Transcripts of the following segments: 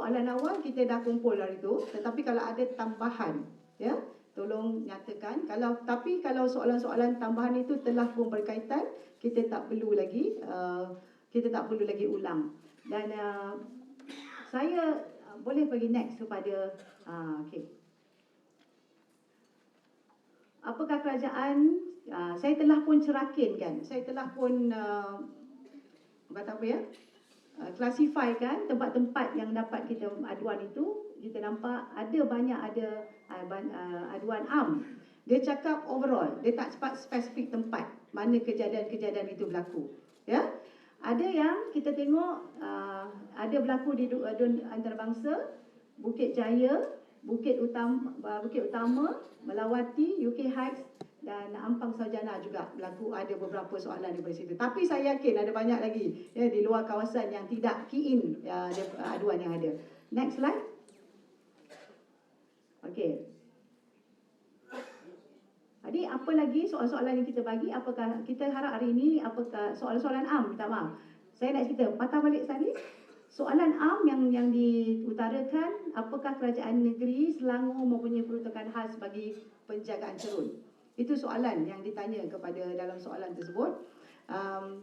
soalan awal kita dah kumpul hari tu, tetapi kalau ada tambahan, ya, tolong nyatakan. Kalau soalan-soalan tambahan itu telah pun berkaitan, kita tak perlu lagi ulang. Dan saya boleh pergi next kepada okey. Apakah kerajaan, saya telah pun cerakinkan, saya telah pun kata apa ya, klasifikan tempat-tempat yang dapat kita aduan itu. Kita nampak ada banyak aduan am. Dia cakap overall, dia tak spesifik tempat mana kejadian-kejadian itu berlaku. Ya, ada yang kita tengok ada berlaku di antarabangsa, Bukit Jaya, Bukit Utama, Melawati, UK Heights dan Ampang Sarjana juga berlaku, ada beberapa soalan daripada situ. Tapi saya yakin ada banyak lagi ya di luar kawasan yang tidak key in aduan yang ada. Next slide. Okey. Jadi apa lagi soalan-soalan yang kita bagi? Apakah kita harap hari ini, apakah soalan-soalan am, minta maaf. Saya nak cerita patah balik tadi. Soalan am yang diutarakan, apakah kerajaan negeri Selangor mempunyai peruntukan khas bagi penjagaan cerun? Itu soalan yang ditanya kepada dalam soalan tersebut.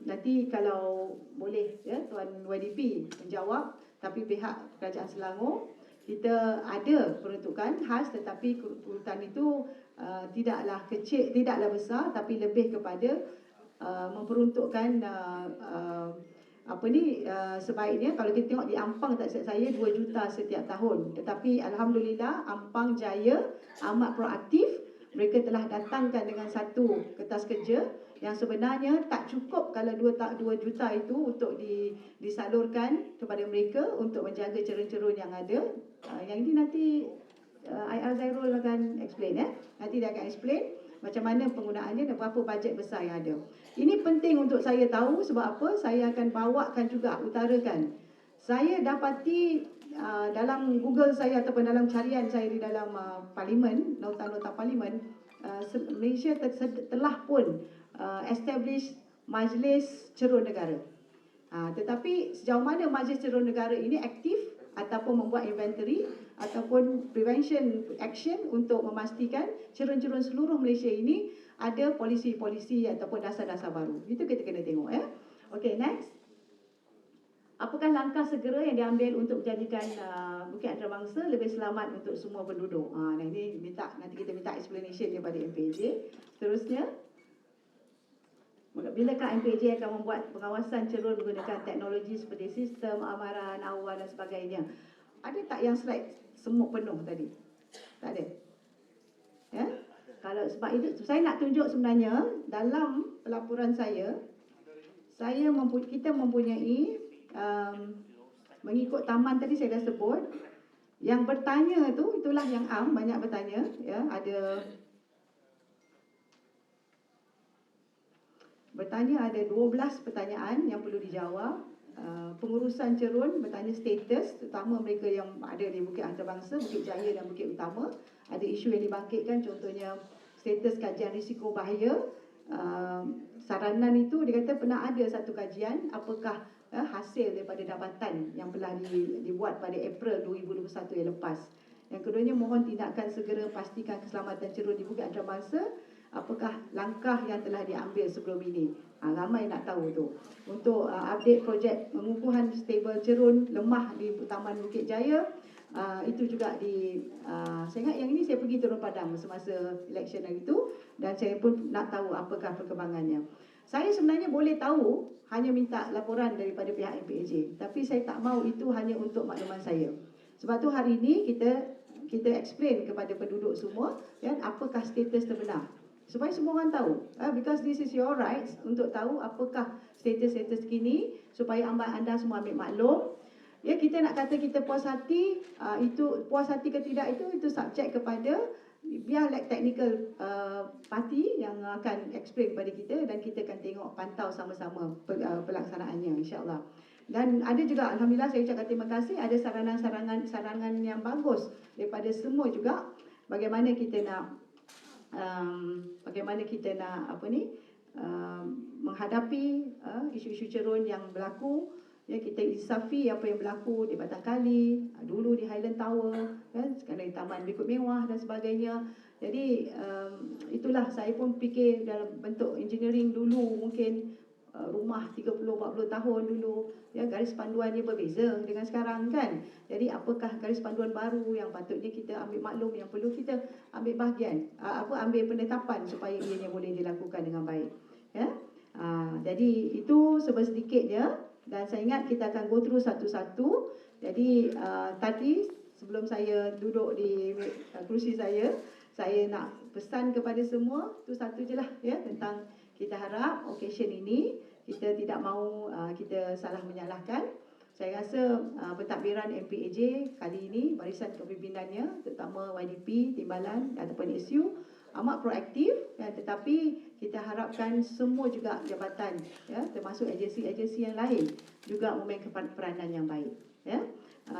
Nanti kalau boleh ya Tuan YDP menjawab, tapi pihak kerajaan Selangor, kita ada peruntukan khas, tetapi urutan itu tidaklah kecil, tidaklah besar, tapi lebih kepada memperuntukkan sebaiknya kalau kita tengok di Ampang, tak silap saya 2 juta setiap tahun. Tetapi Alhamdulillah Ampang Jaya amat proaktif. Mereka telah datangkan dengan satu kertas kerja yang sebenarnya tak cukup kalau 2 juta itu untuk disalurkan kepada mereka untuk menjaga cerun-cerun yang ada. Yang ini nanti IR Zairul akan explain ya. Nanti dia akan explain macam mana penggunaannya dan berapa bajet besar yang ada. Ini penting untuk saya tahu sebab apa? Saya akan bawakan juga, utarakan. Saya dapati dalam Google saya ataupun dalam carian saya di dalam parlimen, nota-nota parlimen, Malaysia telah pun establish Majlis Cerun Negara. Tetapi sejauh mana Majlis Cerun Negara ini aktif ataupun membuat inventory ataupun prevention action untuk memastikan cerun-cerun seluruh Malaysia ini ada polisi-polisi ataupun dasar-dasar baru. Itu kita kena tengok ya. Okey, next. Apakah langkah segera yang diambil untuk menjadikan Bukit Antarabangsa lebih selamat untuk semua penduduk? Nah ini nanti kita minta explanation daripada MPJ. Seterusnya, bilakah MPJ akan membuat pengawasan cerun menggunakan teknologi seperti sistem amaran, awan dan sebagainya? Ada tak yang slide semut penuh tadi? Tak ada. Ya? Kalau sebab itu saya nak tunjuk sebenarnya dalam pelaporan kita mempunyai mengikut taman tadi saya dah sebut, yang bertanya tu itulah yang am, banyak bertanya ya, ada 12 pertanyaan yang perlu dijawab. Pengurusan cerun bertanya status, terutama mereka yang ada di Bukit Antarabangsa, Bukit Jaya dan Bukit Utama. Ada isu yang dibangkitkan, contohnya status kajian risiko bahaya. Saranan itu dia kata pernah ada satu kajian, apakah hasil daripada dapatan yang telah dibuat pada April 2021 yang lepas. Yang keduanya, mohon tindakan segera pastikan keselamatan cerun di Bukit Antarabangsa. Apakah langkah yang telah diambil sebelum ini? Ramai nak tahu tu. Untuk update projek pengukuhan stable cerun lemah di Taman Bukit Jaya, itu juga saya ingat yang ini saya pergi Turun Padang semasa election hari itu, dan saya pun nak tahu apakah perkembangannya. Saya sebenarnya boleh tahu, hanya minta laporan daripada pihak MPAJ, tapi saya tak mahu itu hanya untuk makluman saya. Sebab tu hari ini kita explain kepada penduduk semua ya, apakah status terbenar, supaya semua orang tahu, because this is your rights untuk tahu apakah status-status kini, supaya anda semua ambil maklum. Ya, kita nak kata kita puas hati, itu puas hati ke tidak itu subjek kepada biar technical party yang akan explain kepada kita, dan kita akan tengok, pantau sama-sama pelaksanaannya insya-Allah. Dan ada juga, alhamdulillah saya ucapkan terima kasih, ada sarangan yang bagus daripada semua juga, bagaimana kita nak menghadapi isu-isu cerun yang berlaku. Ya, kita insafi apa yang berlaku di Batang Kali, dulu Tower, kan, sekarang taman berikut mewah dan sebagainya. Jadi itulah saya pun fikir dalam bentuk engineering dulu mungkin rumah 30-40 tahun dulu, ya, garis panduannya berbeza dengan sekarang kan. Jadi apakah garis panduan baru yang patutnya kita ambil maklum, yang perlu kita ambil bahagian, ambil penetapan supaya ianya boleh dilakukan dengan baik, ya. Jadi itu sedikitnya, dan saya ingat kita akan go through satu-satu. Jadi tadi sebelum saya duduk di kerusi saya nak pesan kepada semua tu satu je lah, ya, tentang kita harap occasion ini kita tidak mahu kita salah menyalahkan. Saya rasa pentadbiran MPAJ kali ini, barisan kepimpinannya terutama YDP, Timbalan ataupun SU amat proaktif, ya, tetapi kita harapkan semua juga jabatan, ya, termasuk agensi-agensi yang lain juga memainkan peranan yang baik, ya.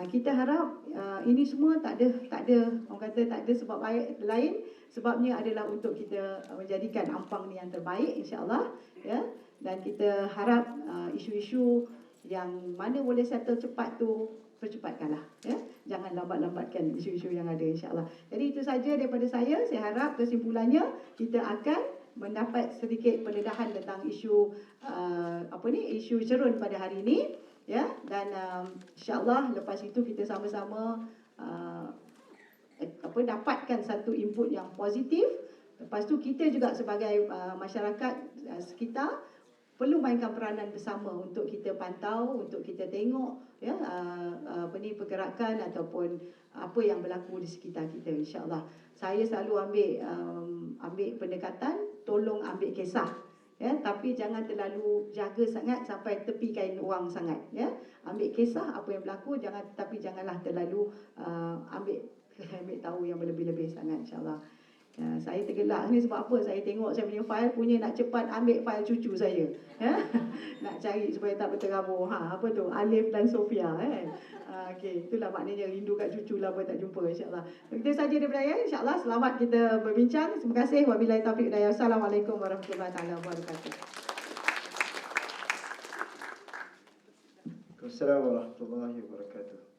Kita harap ini semua tak ada orang kata tak ada sebab lain, sebabnya adalah untuk kita menjadikan Ampang ni yang terbaik insya-Allah, ya. Dan kita harap isu-isu yang mana boleh settle cepat tu percepatkanlah, ya. Jangan lambat-lambatkan isu-isu yang ada insya-Allah. Jadi itu saja daripada saya. Saya harap kesimpulannya kita akan mendapat sedikit pendedahan tentang isu isu cerun pada hari ini, ya. Dan insya-Allah lepas itu kita sama-sama dapatkan satu input yang positif. Lepas tu kita juga sebagai masyarakat sekitar perlu mainkan peranan bersama untuk kita pantau, untuk kita tengok, ya, pergerakan ataupun apa yang berlaku di sekitar kita insya-Allah. Saya selalu ambil pendekatan tolong ambil kisah, ya, tapi jangan terlalu jaga sangat sampai tepikan orang sangat, ya. Ambil kisah apa yang berlaku, janganlah terlalu ambil tahu yang berlebih-lebih sangat insya-Allah. Saya tergelak ni sebab apa? Saya tengok saya punya file punya nak cepat ambil file cucu saya, ya. Nak cari supaya tak berterabur. Apa tu? Alif dan Sofia, okey, itulah maknanya rindu kat cucu lah buat tak jumpa insya-Allah. Itu saja daripada saya insya-Allah. Selamat kita berbincang. Terima kasih. Wabillahi taufiq dan hidayah. Assalamualaikum warahmatullahi wabarakatuh. Assalamualaikum warahmatullahi wabarakatuh.